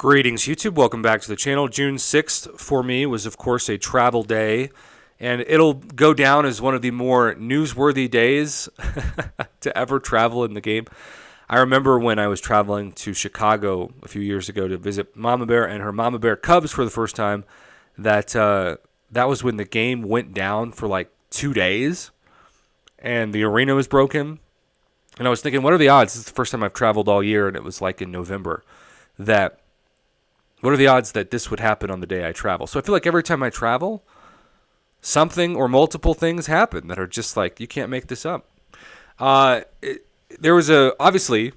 Greetings, YouTube. Welcome back to the channel. June 6th for me was, of course, a travel day, and it'll go down as one of the more newsworthy days to ever travel in the game. I remember when I was traveling to Chicago a few years ago to visit Mama Bear and her Mama Bear Cubs for the first time, that was when the game went down for like 2 days, and the arena was broken. And I was thinking, what are the odds? This is the first time I've traveled all year, and it was like in November. What are the odds that this would happen on the day I travel? So I feel like every time I travel, something or multiple things happen that are just like, you can't make this up. There was obviously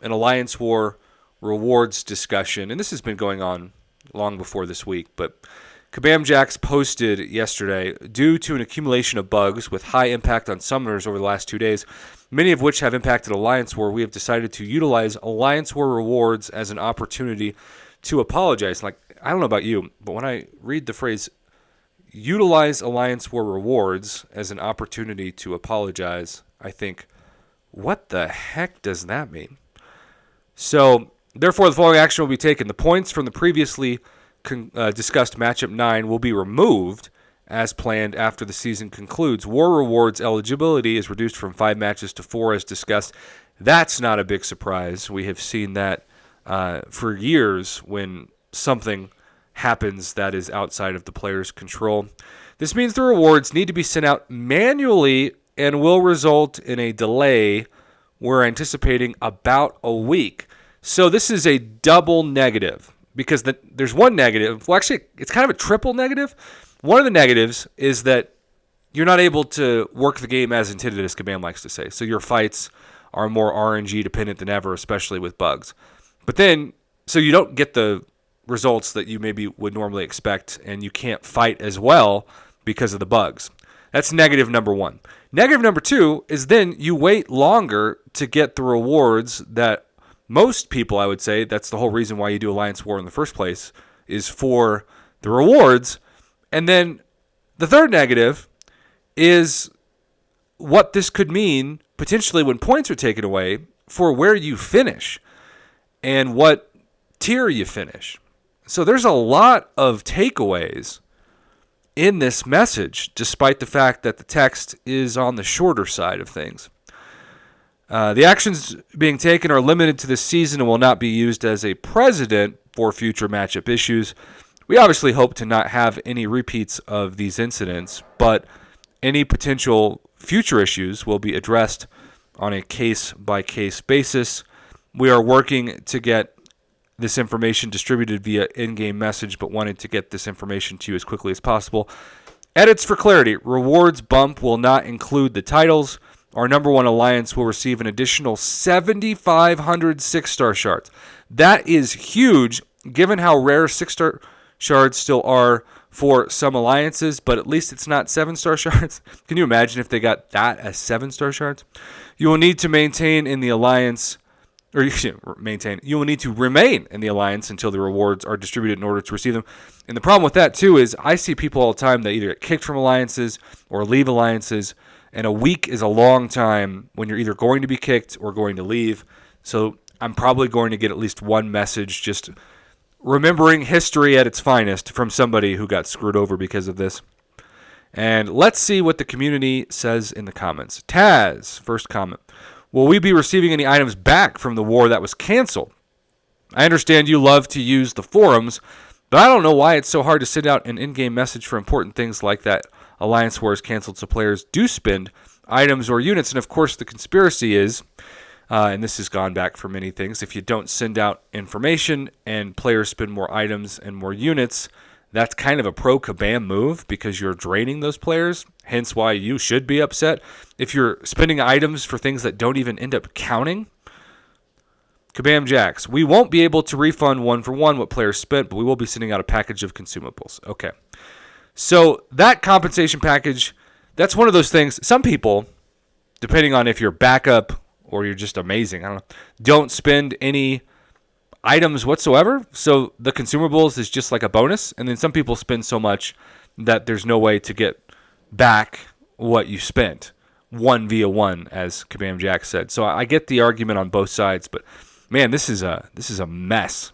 an Alliance War rewards discussion, and this has been going on long before this week, but Kabam Jax posted yesterday, due to an accumulation of bugs with high impact on summoners over the last 2 days, many of which have impacted Alliance War, we have decided to utilize Alliance War rewards as an opportunity to apologize. Like, I don't know about you, but when I read the phrase utilize Alliance War rewards as an opportunity to apologize, I think, what the heck does that mean? So, therefore, the following action will be taken. The points from the previously discussed matchup 9 will be removed as planned after the season concludes. War rewards eligibility is reduced from 5 matches to 4 as discussed. That's not a big surprise. We have seen that for years when something happens that is outside of the player's control. This means the rewards need to be sent out manually and will result in a delay. We're anticipating about a week. So this is a double negative because there's one negative. Well, actually, it's kind of a triple negative. One of the negatives is that you're not able to work the game as intended, as Kabam likes to say. So your fights are more RNG dependent than ever, especially with bugs. But then, so you don't get the results that you maybe would normally expect, and you can't fight as well because of the bugs. That's negative number 1. Negative number 2 is then you wait longer to get the rewards that most people, I would say, that's the whole reason why you do Alliance War in the first place, is for the rewards. And then the third negative is what this could mean potentially when points are taken away for where you finish and what tier you finish. So there's a lot of takeaways in this message, despite the fact that the text is on the shorter side of things. The actions being taken are limited to this season and will not be used as a precedent for future matchup issues. We obviously hope to not have any repeats of these incidents, but any potential future issues will be addressed on a case-by-case basis. We are working to get this information distributed via in-game message, but wanted to get this information to you as quickly as possible. Edits for clarity. Rewards bump will not include the titles. Our number 1 alliance will receive an additional 7,500 6-star shards. That is huge, given how rare 6-star shards still are for some alliances, but at least it's not 7-star shards. Can you imagine if they got that as 7-star shards? You will need to maintain in the alliance, or you will need to remain in the alliance until the rewards are distributed in order to receive them. And the problem with that, too, is I see people all the time that either get kicked from alliances or leave alliances, and a week is a long time when you're either going to be kicked or going to leave. So I'm probably going to get at least one message just remembering history at its finest from somebody who got screwed over because of this. And let's see what the community says in the comments. Taz, first comment. Will we be receiving any items back from the war that was canceled? I understand you love to use the forums, but I don't know why it's so hard to send out an in-game message for important things like that. Alliance War is canceled, so players do spend items or units. And of course, the conspiracy is, and this has gone back for many things, if you don't send out information and players spend more items and more units, that's kind of a pro-Kabam move because you're draining those players, hence why you should be upset. If you're spending items for things that don't even end up counting, Kabam Jax, we won't be able to refund 1-for-1 what players spent, but we will be sending out a package of consumables. Okay. So that compensation package, that's one of those things. Some people, depending on if you're backup or you're just amazing, I don't know, don't spend any items whatsoever. So the consumables is just like a bonus. And then some people spend so much that there's no way to get back what you spent. 1v1, as Kabam Jax said. So I get the argument on both sides, but man, this is a mess.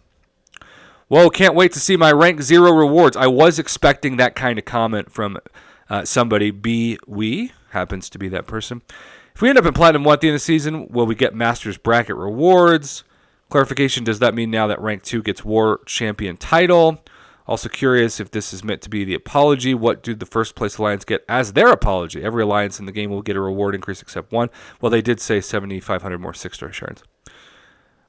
Whoa, can't wait to see my rank 0 rewards. I was expecting that kind of comment from somebody. We happens to be that person. If we end up in Platinum 1 at the end of the season, will we get Masters Bracket rewards? Clarification, does that mean now that rank 2 gets War Champion title? Also curious if this is meant to be the apology. What do the first place alliance get as their apology? Every alliance in the game will get a reward increase except one. Well, they did say 7,500 more 6-star shards.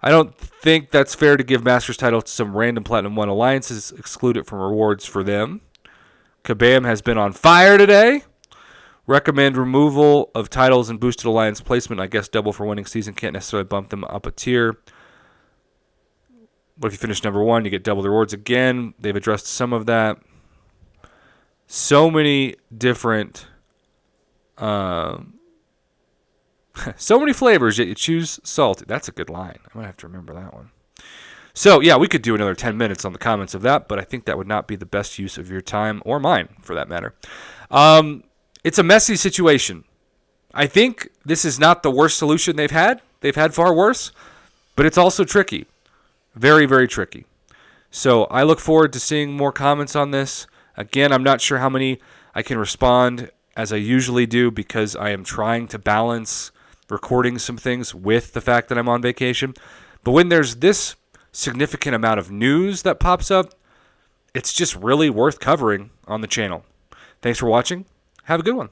I don't think that's fair to give Masters title to some random Platinum 1 alliances, exclude it from rewards for them. Kabam has been on fire today. Recommend removal of titles and boosted alliance placement. I guess double for winning season. Can't necessarily bump them up a tier. But if you finish number 1, you get double the rewards again. They've addressed some of that. So many different... so many flavors, yet you choose salty. That's a good line. I might have to remember that one. So, yeah, we could do another 10 minutes on the comments of that, but I think that would not be the best use of your time, or mine, for that matter. It's a messy situation. I think this is not the worst solution they've had. They've had far worse, but it's also tricky. Very, very tricky. So I look forward to seeing more comments on this. Again, I'm not sure how many I can respond as I usually do because I am trying to balance recording some things with the fact that I'm on vacation. But when there's this significant amount of news that pops up, it's just really worth covering on the channel. Thanks for watching. Have a good one.